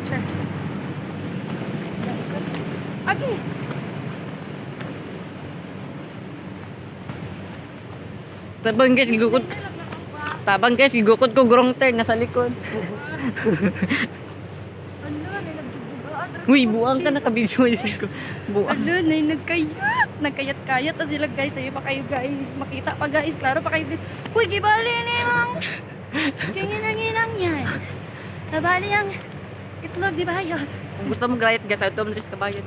Cheers. Okay. Tabang guys, gigukod ko gurong turn nasa likod. Uy, buang ka nakabidyo ko. Buang. Ano, nagkayat-kayat na sila guys. Ayun pa kayo guys. Makita pa guys. Klaro pa kayo guys. Uy, gibali na yung kinginang yan. Nabali ang itlog, di ba yun? Kung gusto mo grayat guys, ito Andres Kabayan.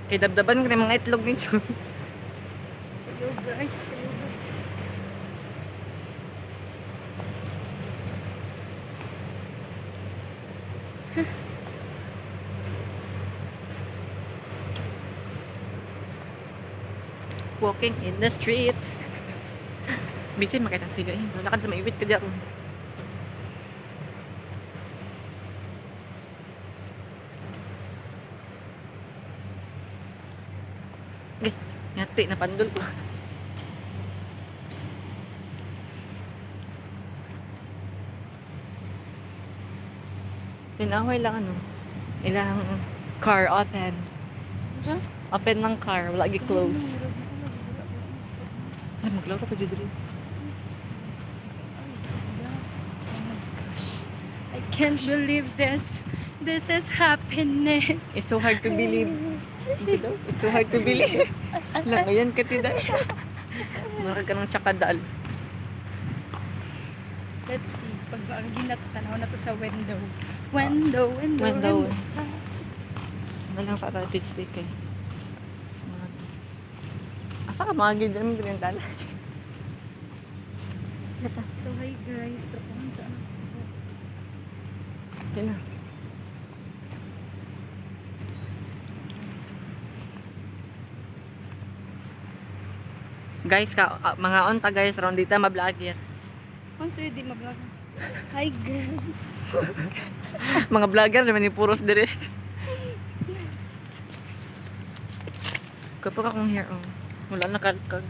Kay dabdaban ko na yung mga itlog nito. Hello guys, hello guys. Walking in the street. Busy makita sila eh. Wala ka na maiwit ka dyan. Okay, ngati na pandol ko. Tinahoy lang ano. Ilang car open. Open ng car, wala gi close. Ay, maglaro ka dyan. I can't believe this. This is happening. It's so hard to believe. It's so hard to believe. Langayan ka tida. Mara ka ng tsakadal. Let's see. Pag ang ginatanaw na to sa window. Window. Nalang sa artistic eh. Asa ka mga gid namin binentala? So hi guys. Tapuhan sa ano. Yan na. Guys, mga onta guys, round dito ma-vlogger. Kung sa'yo di mag-vlog. Hi guys. Mga vlogger naman yung puros dire. Kapag akong hair, oh. Wala nakalkag.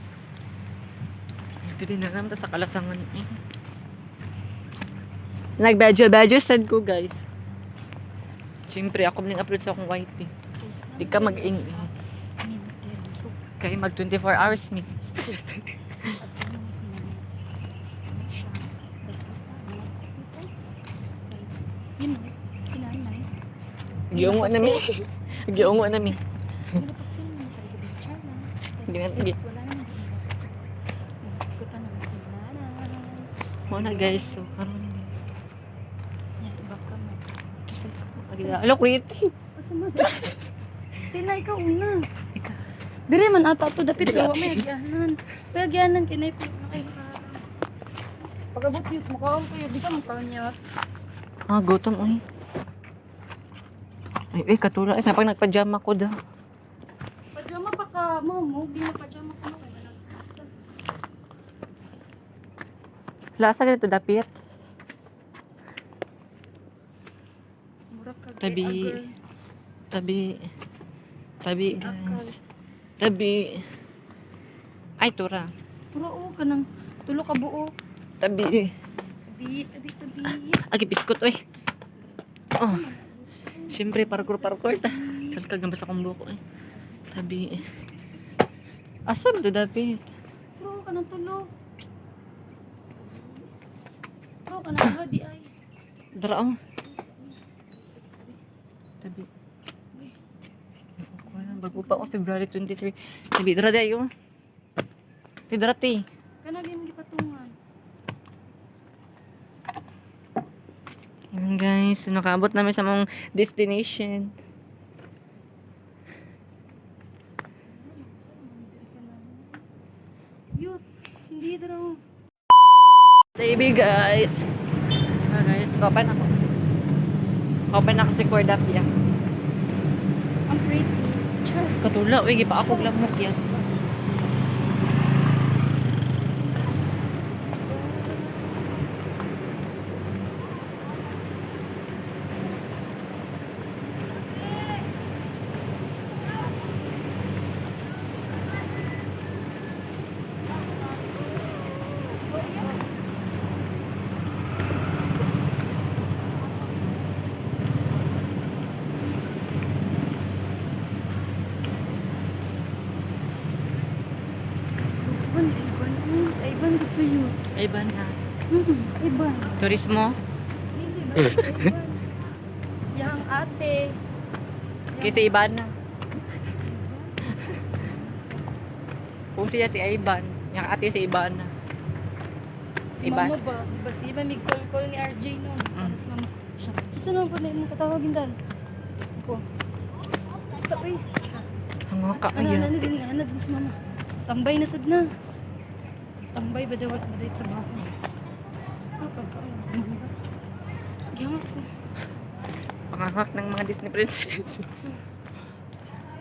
Hindi na naman sa kalasangan eh. Nagbadyo sad ko guys. Siyempre ako ning upload sa akong white eh. Di ka mag-ing eh. Kaya mag 24 hours me. Yun, sinanay. Giyungo na mi. Giyungo na mi. Ginatigi. Muna guys, so karon guys. Hello, pretty. Tinay ka una. Dire man ata to dapit lawa may agyanan. May agyanan kinay po na kayo ka. Pagabot yun, mukhaon kayo, di ka makanyat. Ah, gutom ay. Ay, katula. Ay, napag nagpajama ko daw. Pajama pa ka, mo, di mo pajama ko na. Lasa ganito dapit. Mura ka. Tabi guys. Tabi. Ay, tura. Pura o, kanang tulo ka buo. Tabi. Tabi. Agi, biskot, oy. Oh. Siyempre, parkour ta. Salkag na basta kong buko, eh. Tabi. Asam do dapit. Pura o, kanang tulo. Pura o, kanang tulo, di ay. Daraong. Tabi. Bago pa ako, February 23. Tabi, dara dayo. Tidra, ti. Kanang din gipatungan. Yan guys, nakaabot namin sa mong destination. Yut, hindi daw. Baby guys. Ah guys, open ako. Open ako si Cordapia. Ang pretty. Char. Katula, uy, gipa ako lamok yan. kayo. Iban na. Iba. Turismo? Yang ate. Kasi Iban na. Kung siya si Iban, yung ate si Iban na. Si mama ba? Diba si Iba may call ni RJ noon. Para si mama. Siya. Isa naman po na yung katawagin dahil. Ako. Basta uy. Ang mga Ano din si mama. Tambay na sad na. Tambay ba daw at maday trabaho. Giyamot ko. pangangak ng mga Disney princess.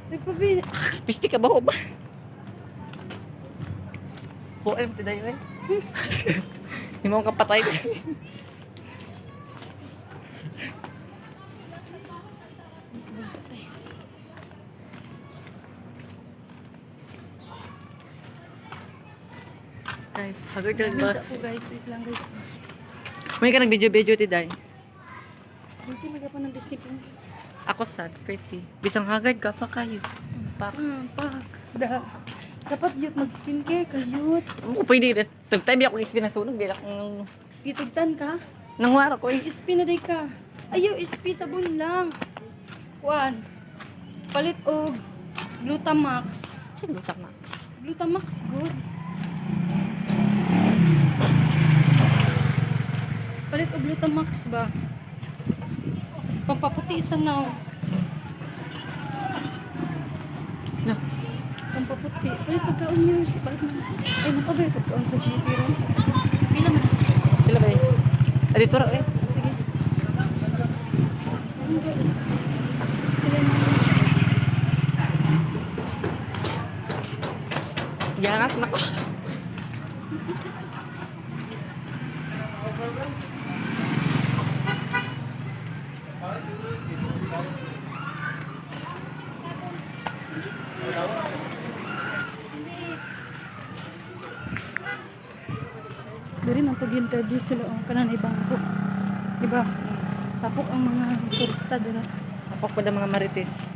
Nagpabili. Pisti ka ba o ba? Poem today, eh. Hindi mo akong kapatay. Guys, hagard lang ba? Ako guys, wait lang guys. May ka nag-video-video today. Hindi pa ng Disney princess. Ako sad, pretty. Bisang hagard ka pa kayo. Pak. Pak. Dapat yut mag-skincare ka yut. Ako pwede. Tag-time ako ispi na sunog. Dila kong Gitigtan ka? nangwara ko eh. Ispi na day ka. Ayaw, ispi sabon lang. Kuan. Palit og Glutamax. Sino ta Max? Glutamax good. Palit og Glutamax ba? Pampaputi sa now. No. Pampaputi. Palit og kaon years. Palit na. Ay, nakabay ko kaon sa GP ron. Pila man. Sila ba eh? Dito raw eh. Sige. Sila na. Yangat na ko. Diri man tog interview sila ang kanang bangko. Di ba? Tapok ang mga turista dira. Ako po na mga marites.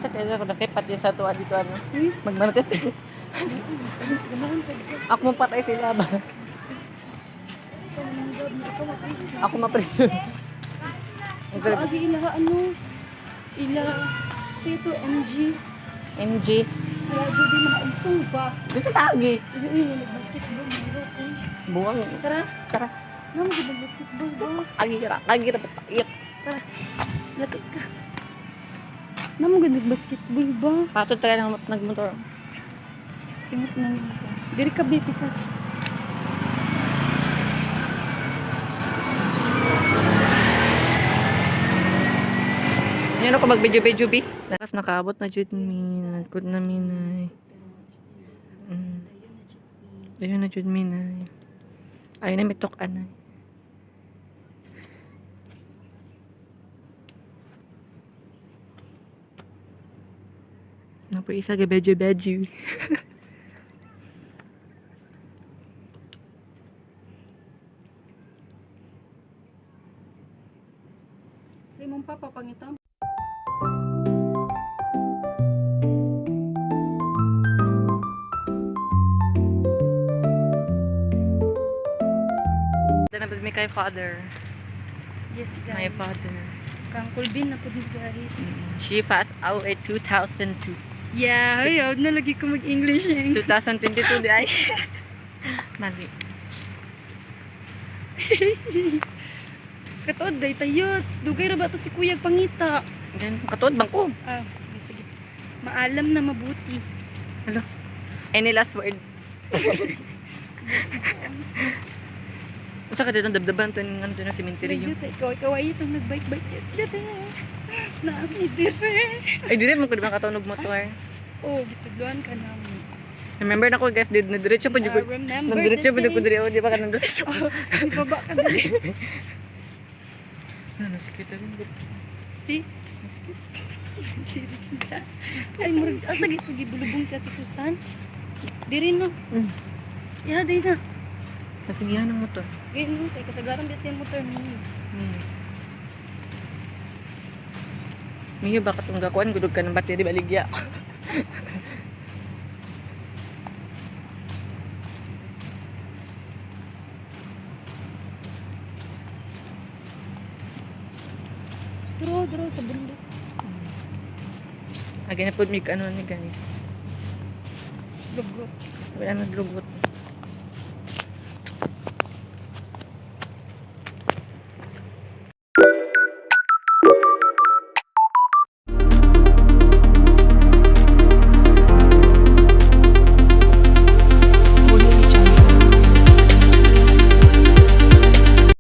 Sa kaya ako nakipat din sa tuwa dito ano. Magmarites. Ganahan ka dito. Ako mo patay sila ba? Ako mapris. Ako mapreso. Ako agi ila ano? Ila sa ito MG. MG. Radyo di makausong ba? Dito tagi. Iyo nag-basketball dito. Buwang. Tara. Tara. Naman ka basketball ba? Agira. Agira patayot. Tara. Latik ka. Naman ka nag-basketball ba? Patod tayo nagmotor. Tingit na nito. Diri ka bitikas. Yan ako mag-video-video bi. Nakas nakaabot na jud mi. Nagkod na mi na. Ayun na jud mi na. Ayun na mitok anay. Napo isa ga beju-beju. Sa imong papa pangita. Then abis mi kay father. Yes guys. My father. Kang kulbin na po din guys. She passed out at 2002. Yeah, ayaw na lagi ko mag-English eh. 2022 di ay. Mali. Katuod day tayot. Dugay ra ba to si Kuya Pangita? Yan, katuod bang ko? Ah, sige. Maalam na mabuti. Hello. Any last word? Unsa ka dito dabdaban to ng ano na cemetery yung. Ikaw ay itong nagbike-bike yun. Dito na. Naami dire. Ay dire mo ko di ba katunog motor. Oh, gitudluan ka namin. Remember na ko guys, diretso pa jud ko. Remember Diretso the pa jud ko day. dire, di ba ka nang diretso. May baba ka dire. Ano sakit rin dito. Si? Ay, murag. Asa gito gibulubong si Ate Susan? Diri no. Yeah, di na. Kasigihan ng motor. Ganyan kay kasagaran ba siya motor mo. Miyo ba katong gakuan gudog ka ng battery baligya. Duro sa bundok. Agi na po may ano ni guys. Dugo. Wala na drugot.